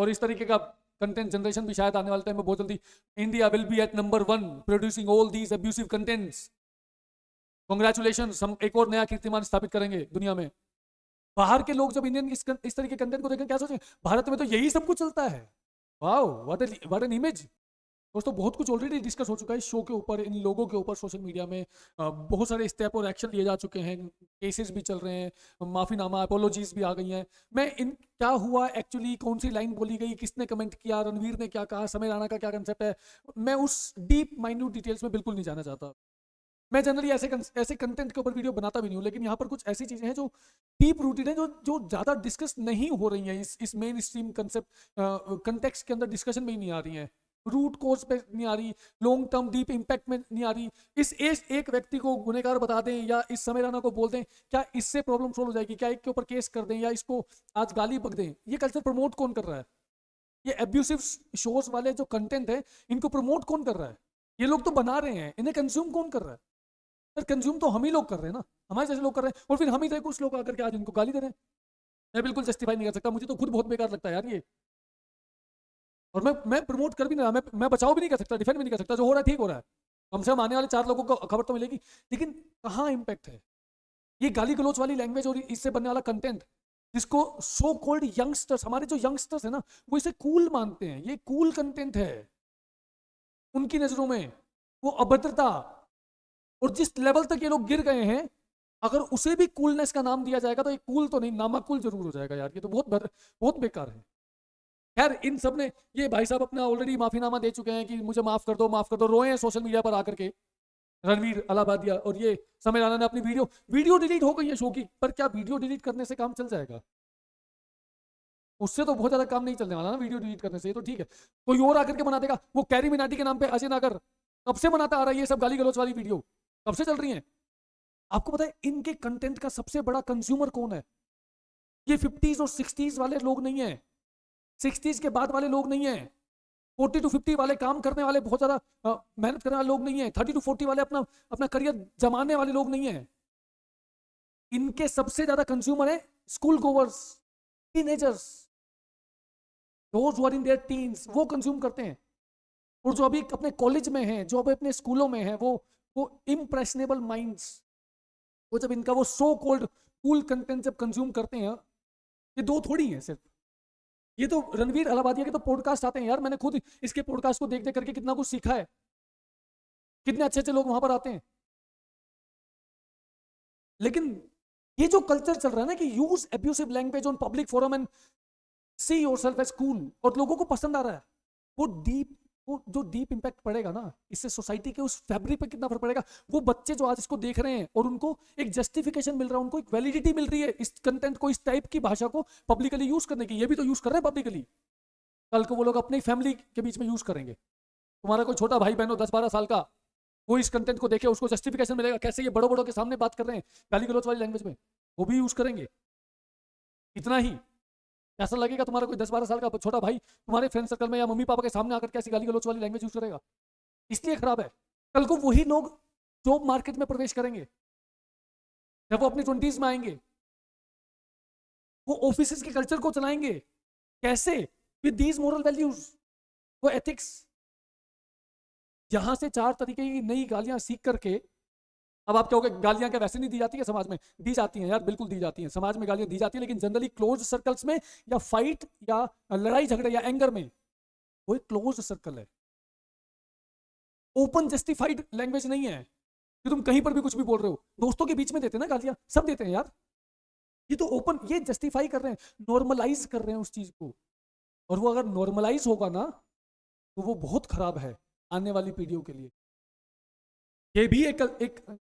और इस तरीके का कंटेंट जनरेशन भी शायद आने वाले टाइम में बहुत जल्दी India will be at number 1 producing all these abusive contents. Congratulation, हम एक और नया कीर्तिमान स्थापित करेंगे दुनिया में। बाहर के लोग जब इंडियन इस तरह के कंटेंट को देखें क्या सोचें, भारत में तो यही सब कुछ चलता है। Wow, what an image. दोस्तों बहुत कुछ ऑलरेडी डिस्कस हो चुका है इस शो के ऊपर, इन लोगों के ऊपर सोशल मीडिया में। बहुत सारे स्टेप और एक्शन लिए जा चुके हैं, केसेस भी चल रहे हैं, माफीनामा अपोलॉजीज भी आ गई हैं। मैं इन क्या हुआ एक्चुअली, कौन सी लाइन बोली गई, किसने कमेंट किया, रणवीर ने क्या कहा, समय राणा का क्या कंसेप्ट है, मैं उस डीप माइन्यूट डिटेल्स में बिल्कुल नहीं जाना चाहता। मैं जनरली ऐसे कंटेंट के ऊपर वीडियो बनाता भी नहीं हूँ, लेकिन यहाँ पर कुछ ऐसी चीजें हैं जो डीप रूटेड है, जो ज्यादा डिस्कस नहीं हो रही हैं इस मेन स्ट्रीम कंसेप्ट कंटेक्स्ट के अंदर, डिस्कशन में ही नहीं आ रही हैं, रूट कोर्स पे नहीं आ रही, लॉन्ग टर्म डीप इंपैक्ट में नहीं आ रही। इस एक व्यक्ति को गुनहगार बता दें या इस समय राणा को बोल दें, क्या इससे प्रॉब्लम सोल्व हो जाएगी? क्या एक के ऊपर केस कर दें या इसको आज गाली बक दें? ये कल्चर प्रमोट कौन कर रहा है? ये एब्यूसिव शोज वाले जो कंटेंट है, इनको प्रमोट कौन कर रहा है? ये लोग तो बना रहे हैं, इन्हें कंज्यूम कौन कर रहा है? सर कंज्यूम तो हम ही लोग कर रहे हैं ना, हमारे जैसे लोग कर रहे हैं, और फिर हम ही थे कुछ लोग आकर के आज इनको गाली दे रहे हैं। मैं बिल्कुल जस्टिफाई नहीं कर सकता, मुझे तो खुद बहुत बेकार लगता है यार ये। और मैं प्रमोट कर भी नहीं रहा, मैं बचाव भी नहीं कर सकता, डिफेंड भी नहीं कर सकता। जो हो रहा है ठीक हो रहा है, कम से कम आने वाले 4 लोगों को खबर तो मिलेगी। लेकिन कहाँ इम्पैक्ट है? ये गाली गलौच वाली लैंग्वेज और इससे बनने वाला कंटेंट, जिसको सो कॉल्ड यंगस्टर्स, हमारे जो यंगस्टर्स है ना, वो इसे कूल मानते हैं, ये कूल कंटेंट है उनकी नजरों में। वो अभद्रता, और जिस लेवल तक ये लोग गिर गए हैं, अगर उसे भी कूलनेस का नाम दिया जाएगा तो ये कूल तो नहीं, नामाकूल जरूर हो जाएगा यार। ये तो बहुत बेकार है। खैर इन सब ने, ये भाई साहब अपना ऑलरेडी माफीनामा दे चुके हैं कि मुझे माफ कर दो, माफ कर दो, रोए हैं सोशल मीडिया पर आकर के, रणवीर अलाहाबादिया और ये समय राणा ने अपनी वीडियो डिलीट हो गई है शो की। पर क्या वीडियो डिलीट करने से काम चल जाएगा? उससे तो बहुत ज्यादा काम नहीं चलने वाला ना वीडियो डिलीट करने से। ये तो ठीक है, कोई और आकर के बना देगा। वो कैरी मिनाटी के नाम पे अजय नागर कब से बनाता आ रहा है ये सब गाली गलौच वाली वीडियो, कब से चल रही है? आपको पता है इनके कंटेंट का सबसे बड़ा कंज्यूमर कौन है? ये 50s और 60s वाले लोग नहीं है, 60s के बाद वाले लोग नहीं है, 40 to 50 वाले काम करने वाले, बहुत ज्यादा मेहनत करने वाले लोग नहीं है, 30 to 40 वाले अपना अपना करियर जमाने वाले लोग नहीं है। इनके सबसे ज्यादा कंज्यूमर है school goers, teenagers, those who are in their teens, वो कंज्यूम करते हैं। और जो अभी अपने कॉलेज में हैं, जो अभी अपने स्कूलों में हैं, वो इम्प्रेशनेबल माइंड्स, वो जब इनका वो सो कॉल्ड कूल कंटेंट जब कंज्यूम करते हैं, ये दो थोड़ी हैं सिर्फ। ये तो रणवीर अलाहाबादिया के तो पॉडकास्ट आते हैं यार, मैंने खुद इसके पॉडकास्ट को देख देख करके कितना कुछ सीखा है, कितने अच्छे अच्छे लोग वहां पर आते हैं। लेकिन ये जो कल्चर चल रहा है ना कि use abusive language on public forum and see yourself as cool, और लोगों को पसंद आ रहा है, वो जो डीप इम्पैक्ट पड़ेगा ना, इससे सोसाइटी के उस फैब्रिक पे कितना फर्क पड़ेगा। वो बच्चे जो आज इसको देख रहे हैं और उनको एक जस्टिफिकेशन मिल रहा है, उनको एक वैलिडिटी मिल रही है इस कंटेंट को, इस टाइप की भाषा को पब्लिकली यूज करने की। ये भी तो यूज कर रहे हैं पब्लिकली, कल को वो लोग अपनी फैमिली के बीच में यूज करेंगे। तुम्हारा कोई छोटा भाई बहन हो 10-12 साल का, वो इस कंटेंट को देखे, उसको जस्टिफिकेशन मिलेगा कैसे ये बड़ों बड़ों के सामने बात कर रहे हैं गाली गलौच वाली लैंग्वेज में, वो भी यूज करेंगे। इतना ही ऐसा लगेगा तुम्हारा कोई 10-12 साल का छोटा भाई तुम्हारे फ्रेंड सर्कल में या मम्मी पापा के सामने आकर कैसी गाली गलौच वाली लैंग्वेज यूज करेगा, इसलिए खराब है। कल को वही लोग जॉब मार्केट में प्रवेश करेंगे, जब वो अपनी 20s में आएंगे, वो ऑफिस के कल्चर को चलाएंगे कैसे? विद दीज मोरल वैल्यूज, वो एथिक्स। यहां से 4 तरीके की नई गालियां सीख करके, अब आप कहोगे गालियां क्या वैसे नहीं दी जाती है समाज में? दी जाती हैं यार, बिल्कुल दी जाती हैं, समाज में गालियां दी जाती हैं, लेकिन जनरली क्लोज सर्कल्स में, या फाइट या लड़ाई झगड़े या एंगर में। वो एक क्लोज सर्कल है, ओपन जस्टिफाइड लैंग्वेज नहीं है कि तुम कहीं पर भी कुछ भी बोल रहे हो। दोस्तों के बीच में देते हैं ना गालियां, सब देते हैं यार। ये तो ओपन, ये जस्टिफाई कर रहे हैं, नॉर्मलाइज कर रहे हैं उस चीज को। और वो अगर नॉर्मलाइज होगा ना, तो वो बहुत खराब है आने वाली पीढ़ियों के लिए। ये भी एक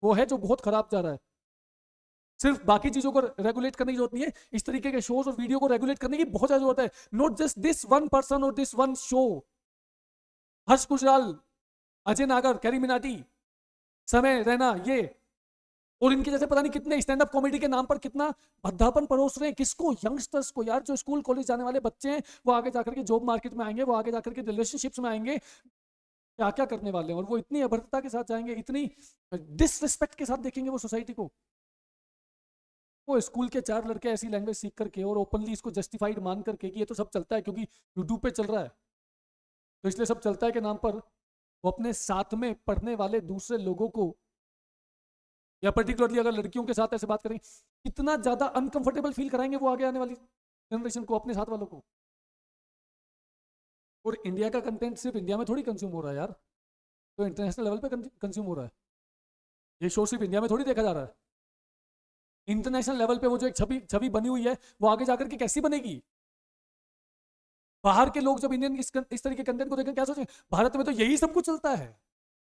वो है जो बहुत खराब जा रहा है। सिर्फ बाकी चीजों को रेगुलेट करने की जरूरत नहीं है, इस तरीके के शोज और वीडियो को रेगुलेट करने की बहुत ज्यादा जरूरत है। Not just this one person और दिस वन शो। हर्ष गुजराल, अजय नागर, कैरी मिनाटी, समय रैना, ये और इनके जैसे पता नहीं कितने स्टैंड अप कॉमेडी के नाम पर कितना भद्दापन परोस रहे हैं। किसको? यंगस्टर्स को यार, जो स्कूल कॉलेज जाने वाले बच्चे हैं, वो आगे जाकर के जॉब मार्केट में आएंगे, वो आगे जाकर के रिलेशनशिप्स में आएंगे, क्या क्या करने वाले हैं, और वो इतनी अभद्रता के साथ जाएंगे, इतनी डिसरिस्पेक्ट के साथ देखेंगे वो सोसाइटी को। वो स्कूल के 4 लड़के ऐसी लैंग्वेज सीख करके और ओपनली इसको जस्टिफाइड मान करके कि ये तो सब चलता है क्योंकि यूट्यूब पे चल रहा है, तो इसलिए सब चलता है के नाम पर वो अपने साथ में पढ़ने वाले दूसरे लोगों को, या पर्टिकुलरली अगर लड़कियों के साथ ऐसे बात करें, कितना ज्यादा अनकंफर्टेबल फील कराएंगे वो आगे आने वाली जनरेशन को, अपने साथ वालों को। और इंडिया का कंटेंट सिर्फ इंडिया में थोड़ी कंज्यूम हो रहा है यार, तो इंटरनेशनल लेवल पे कंज्यूम हो रहा है। ये शो सिर्फ इंडिया में थोड़ी देखा जा रहा है। इंटरनेशनल लेवल पे वो जो एक छवि छवि बनी हुई है वो आगे जाकर के कैसी बनेगी? बाहर के लोग जब इंडियन इस तरह के कंटेंट को देखें क्या सोचेंगे, भारत में तो यही सब कुछ चलता है,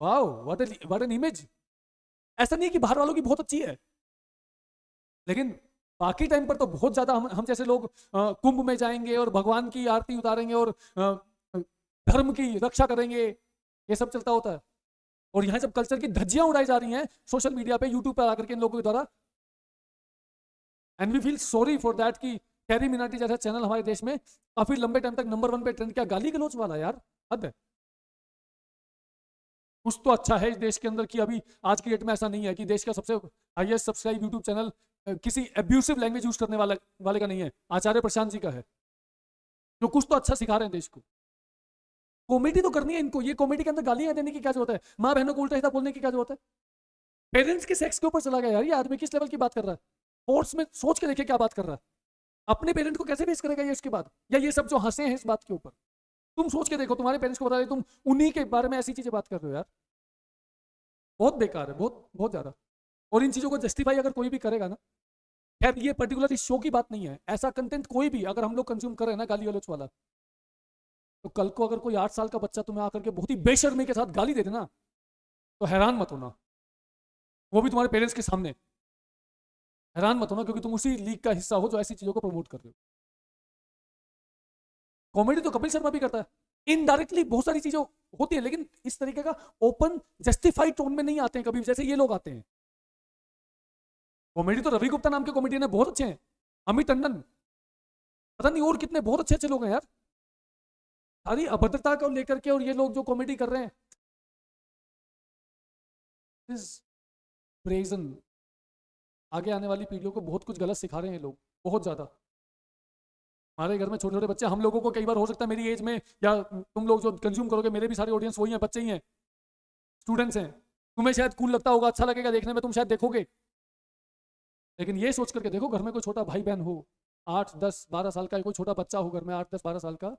वाओ व्हाट एन इमेज। ऐसा नहीं है कि बाहर वालों की बहुत अच्छी है, लेकिन बाकी टाइम पर तो बहुत ज्यादा हम जैसे लोग कुंभ में जाएंगे और भगवान की आरती उतारेंगे और धर्म की रक्षा करेंगे, ये सब चलता होता है। और यहां जब कल्चर की धज्जियां उड़ाई जा रही हैं सोशल मीडिया पे, यूट्यूब पर आकर के इन लोगों के द्वारा, and we feel sorry for that कि कैरी मिनाटी जैसा चैनल हमारे देश में काफी लंबे टाइम तक नंबर 1 पे ट्रेंड किया, गाली गलौज वाला यार, हद है। कुछ तो अच्छा है इस देश के अंदर कि अभी आज की डेट में ऐसा नहीं है कि देश का सबसे हाईएस्ट सब्सक्राइब यूट्यूब चैनल किसी एब्यूसिव लैंग्वेज यूज करने वाले का नहीं है, आचार्य प्रशांत जी का है, जो कुछ तो अच्छा सिखा रहे हैं देश को। कॉमेडी तो करनी है इनको, ये कॉमेडी के अंदर गालियां देने की क्या जरूरत है, माँ बहनों को उल्टा सीधा बोलने की क्या जरूरत है? पेरेंट्स के सेक्स के ऊपर चला गया यार, ये आदमी किस लेवल की बात कर रहा है? फोर्स में सोच के देखिए क्या बात कर रहा है, अपने पेरेंट को कैसे फेस करेगा ये इसके बाद, या ये सब जो हंसे हैं इस बात के ऊपर, तुम सोच के देखो, तुम्हारे पेरेंट्स को बता रहे तुम उन्हीं के बारे में ऐसी चीजें बात कर रहे हो यार, बहुत बेकार है, बहुत बहुत ज्यादा। और इन चीजों को जस्टिफाई अगर कोई भी करेगा ना, खैर ये पर्टिकुलर इस शो की बात नहीं है, ऐसा कंटेंट कोई भी अगर हम लोग कंज्यूम कर रहे हैं ना गाली गलौज वाला, तो कल को अगर कोई 8 साल का बच्चा तुम्हें आकर के बहुत ही बेशर्मी के साथ गाली दे देना, तो हैरान मत होना, वो भी तुम्हारे पेरेंट्स के सामने, हैरान मत होना, क्योंकि तुम उसी लीग का हिस्सा हो जो ऐसी चीजों को प्रमोट कर रहे हो। कॉमेडी तो कपिल शर्मा भी करता है, इनडायरेक्टली बहुत सारी चीजें होती है, लेकिन इस तरीके का ओपन जस्टिफाइड टोन में नहीं आते हैं कभी, जैसे ये लोग आते हैं। कॉमेडी तो रवि गुप्ता नाम के कॉमेडियन है, बहुत अच्छे हैं, अमित टंडन, पता नहीं और कितने बहुत अच्छे अच्छे लोग हैं यार। सारी अभद्रता को लेकर के और ये लोग जो कॉमेडी कर रहे हैं, ब्रेजन, आगे आने वाली पीढ़ियों को बहुत कुछ गलत सिखा रहे हैं ये लोग, बहुत ज्यादा। हमारे घर में छोटे छोटे बच्चे, हम लोगों को कई बार हो सकता है मेरी एज में, या तुम लोग जो कंज्यूम करोगे, मेरे भी सारे ऑडियंस वही हैं, बच्चे ही हैं, स्टूडेंट्स हैं, तुम्हें शायद कूल लगता होगा, अच्छा लगेगा देखने में, तुम शायद देखोगे, लेकिन ये सोच करके देखो घर में कोई छोटा भाई बहन हो, 8, 10, 12 साल का, कोई छोटा बच्चा हो घर में 8, 10, 12 साल का,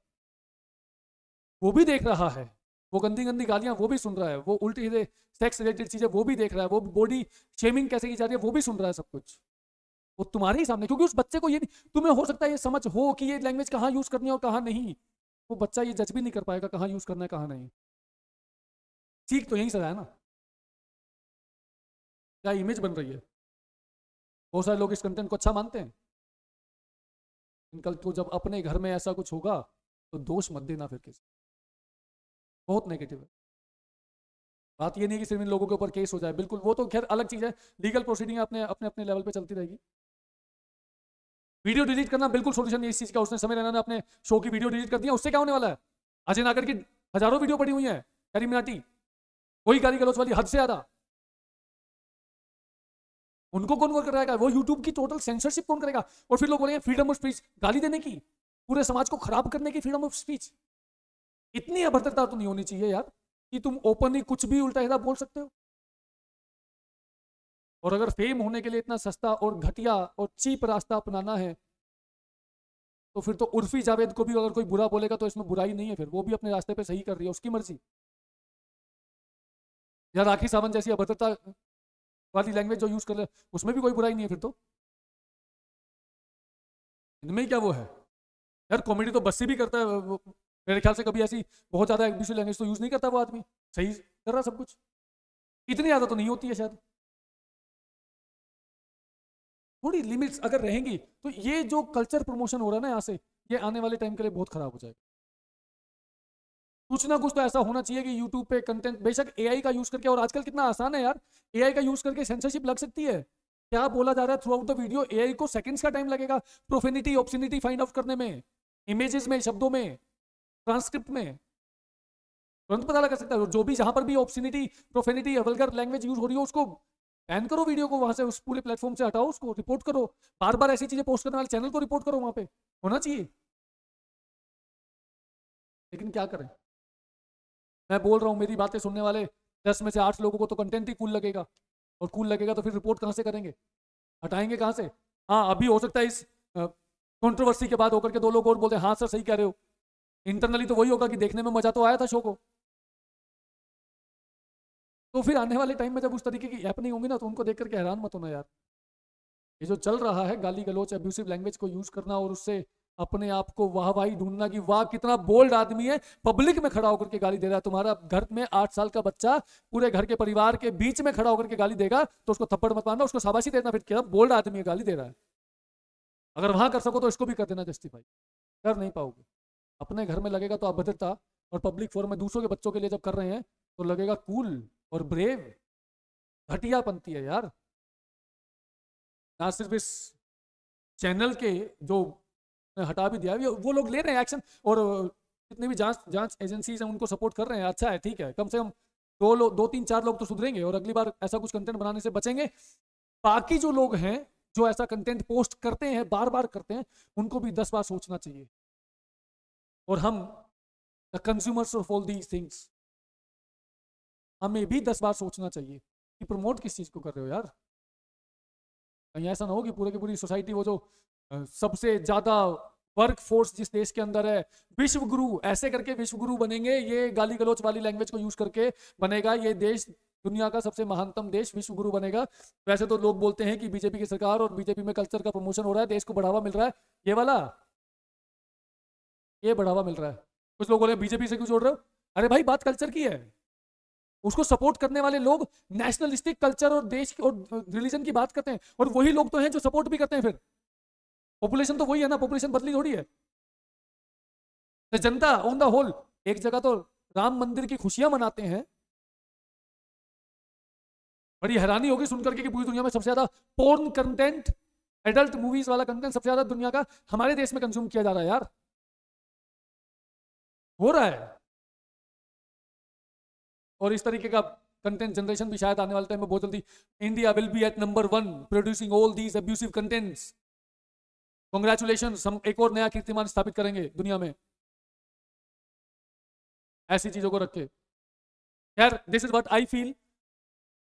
वो भी देख रहा है, वो गंदी गंदी गालियां वो भी सुन रहा है, वो उल्टी सीधे सेक्स रिलेटेड चीजें वो भी देख रहा है, वो बॉडी शेमिंग कैसे की जा रही है वो भी सुन रहा है, सब कुछ वो तुम्हारे ही सामने, क्योंकि उस बच्चे को ये नहीं, तुम्हें हो सकता है ये समझ हो कि ये लैंग्वेज कहाँ यूज करनी है और कहाँ नहीं, वो बच्चा ये जज भी नहीं कर पाएगा कहाँ यूज करना है कहाँ नहीं, सीख तो यहीं से है ना, क्या इमेज बन रही है। बहुत सारे लोग इस कंटेंट को अच्छा मानते हैं, कल तो जब अपने घर में ऐसा कुछ होगा तो दोष मत देना फिर किसी, बहुत नेगेटिव है। बात ये नहीं कि सिर्फ इन लोगों के ऊपर केस हो जाए, बिल्कुल वो तो खैर अलग चीज है, लीगल प्रोसीडिंग अपने अपने अपने लेवल पे चलती रहेगी। वीडियो डिलीट करना बिल्कुल सोल्यूशन नहीं इस चीज का, उसने समय रैना ने अपने शो की वीडियो डिलीट कर दिया, उससे क्या होने वाला है? अजय नागर की हजारों वीडियो पड़ी हुई है, कैरी मिनाटी वही गाली गलौज वाली, हद से ज्यादा, उनको कौन कौन कराएगा? वो यूट्यूब की टोटल सेंसरशिप कौन करेगा? और फिर लोग बोलेंगे फ्रीडम ऑफ स्पीच, गाली देने की, पूरे समाज को खराब करने की फ्रीडम ऑफ स्पीच, इतनी अभद्रता तो नहीं होनी चाहिए यार कि तुम ओपनली कुछ भी उल्टा सीधा बोल सकते हो। और अगर फेम होने के लिए इतना सस्ता और घटिया और चीप रास्ता अपनाना है, तो फिर तो उर्फी जावेद को भी अगर कोई बुरा बोलेगा तो इसमें बुराई नहीं है, फिर वो भी अपने रास्ते पे सही कर रही है, उसकी मर्जी। या राखी सावंत जैसी अभद्रता वाली लैंग्वेज जो यूज कर रहे हैं उसमें भी कोई बुराई नहीं है, फिर तो इनमें क्या वो है यार। कॉमेडी तो बस्सी भी करता है मेरे ख्याल से, कभी ऐसी बहुत ज्यादा एग्रेसिव लैंग्वेज तो यूज नहीं करता वो आदमी, सही कर रहा सब कुछ, इतनी ज्यादा तो नहीं होती है शायद, थोड़ी लिमिट्स अगर रहेंगी तो ये जो कल्चर प्रमोशन हो रहा है ना यहाँ से, ये आने वाले टाइम के लिए बहुत खराब हो जाएगा। कुछ ना कुछ तो ऐसा होना चाहिए कि यूट्यूब पे कंटेंट, बेशक एआई का यूज करके, और आजकल कितना आसान है यार, एआई का यूज करके सेंसरशिप लग सकती है, क्या बोला जा रहा है through out the video, AI को सेकंड्स का टाइम लगेगा प्रोफेनिटी ऑब्सनिटी फाइंड आउट करने में, इमेजेस में, शब्दों में, ट्रांसक्रिप्ट में, तुरंत पता लगा सकता है। जो भी जहां पर भी ऑब्सनिटी, प्रोफेनिटी, वल्गर लैंग्वेज यूज हो रही हो उसको बैन करो वीडियो को वहां से, उस पूरे प्लेटफॉर्म से हटाओ उसको, रिपोर्ट करो, बार बार ऐसी चीजें पोस्ट करने वाले चैनल को रिपोर्ट करो, वहां पे होना चाहिए। लेकिन क्या करें, मैं बोल रहा हूँ मेरी बातें सुनने वाले 10 में से 8 लोगों को तो कंटेंट ही कूल लगेगा, और कूल लगेगा तो फिर रिपोर्ट कहाँ से करेंगे, हटाएंगे कहाँ से। हाँ अभी हो सकता है इस कंट्रोवर्सी के बाद होकर के 2 लोग और बोलते हैं हाँ सर सही कह रहे हो, इंटरनली तो वही होगा कि देखने में मजा तो आया था शो को। तो फिर आने वाले टाइम में जब उस तरीके की ऐप नहीं होंगी ना, तो उनको देख करके हैरान मत होना यार। ये जो चल रहा है गाली गलौच अब्यूसिव लैंग्वेज को यूज करना और उससे अपने आप को वाहवाही ढूंढना कि वाह कितना बोल्ड आदमी है, पब्लिक में खड़ा होकर के गाली दे रहा है। तुम्हारा घर में 8 साल का बच्चा पूरे घर के परिवार के बीच में खड़ा होकर के गाली देगा तो उसको थप्पड़ मत मारना, उसको शाबाशी देना, फिर क्या बोल्ड आदमी है गाली दे रहा है। अगर वहां कर सको तो इसको भी कर देना जस्टिफाई, कर नहीं पाओगे। अपने घर में लगेगा तो अभद्रता, और पब्लिक फोरम में दूसरों के बच्चों के लिए जब कर रहे हैं तो लगेगा कूल और ब्रेव। घटियापंती है यार। ना सिर्फ इस चैनल के जो हटा भी दिया वो लोग ले रहे हैं एक्शन, और जितनी भी जांच एजेंसीज हैं उनको सपोर्ट कर रहे हैं, अच्छा है ठीक है, कम से कम 2-3-4 लोग तो सुधरेंगे और अगली बार ऐसा कुछ कंटेंट बनाने से बचेंगे। बाकी जो लोग हैं जो ऐसा कंटेंट पोस्ट करते हैं, बार बार करते हैं, उनको भी 10 बार सोचना चाहिए। और हम the consumers of all these things, हमें भी 10 बार सोचना चाहिए कि प्रमोट किस चीज को कर रहे हो यार। कहीं ऐसा ना हो कि पूरे की पूरी सोसाइटी, वो जो सबसे ज्यादा वर्क फोर्स जिस देश के अंदर है, विश्व गुरु ऐसे करके विश्व गुरु बनेंगे, ये गाली गलौच वाली लैंग्वेज को यूज करके बनेगा ये देश, दुनिया का सबसे महानतम देश विश्व गुरु बनेगा। वैसे तो लोग बोलते हैं कि बीजेपी की सरकार और बीजेपी में कल्चर का प्रमोशन हो रहा है, देश को बढ़ावा मिल रहा है, ये वाला ये बढ़ावा मिल रहा है। कुछ लोग बोले बीजेपी से क्यों जोड़ रहे हो, अरे भाई बात कल्चर की है। उसको सपोर्ट करने वाले लोग नेशनलिस्टिक कल्चर और देश और रिलीजन की बात करते हैं, और वही लोग तो हैं जो सपोर्ट भी करते हैं। फिर पॉपुलेशन तो वही है ना, पॉपुलेशन बदली थोड़ी है। तो जनता ऑन द होल एक जगह तो राम मंदिर की खुशियां मनाते हैं, बड़ी हैरानी होगी सुनकर के कि पूरी दुनिया में सबसे ज्यादा पोर्न कंटेंट, एडल्ट मूवीज वाला कंटेंट सबसे ज्यादा दुनिया का हमारे देश में कंज्यूम किया जा रहा है यार, हो रहा है। और इस तरीके का कंटेंट जनरेशन भी शायद आने वाले टाइम में बहुत जल्दी, India will be at number 1 producing all these abusive contents. Congratulation, हम एक और नया कीर्तिमान स्थापित करेंगे दुनिया में ऐसी चीजों को रख के। खैर this is what I feel.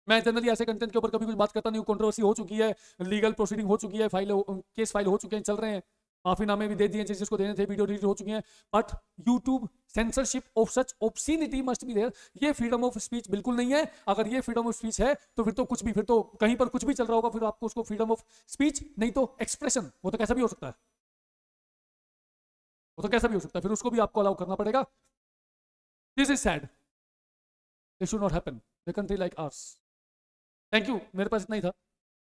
मैं जनरली ऐसे कंटेंट के ऊपर कभी कुछ बात करता नहीं हूँ। कंट्रोवर्सी हो चुकी है, लीगल प्रोसीडिंग हो चुकी है, केस फाइल हो चुके हैं, चल रहे हैं, माफीनामे भी दे दिए जिसको देने थे, वीडियो डिलीट हो चुकी हैं। But YouTube censorship of such obscenity must be there. ये फ्रीडम ऑफ स्पीच बिल्कुल नहीं है। अगर ये फ्रीडम ऑफ स्पीच है तो फिर तो कुछ भी, फिर तो कहीं पर कुछ भी चल रहा होगा, फिर आपको उसको फ्रीडम ऑफ स्पीच नहीं तो एक्सप्रेशन, वो तो कैसा भी हो सकता है, वो तो कैसा भी हो सकता है, फिर उसको भी आपको अलाउ करना पड़ेगा। This is sad, this should not happen in a country like ours. Thank you, मेरे पास इतना ही था।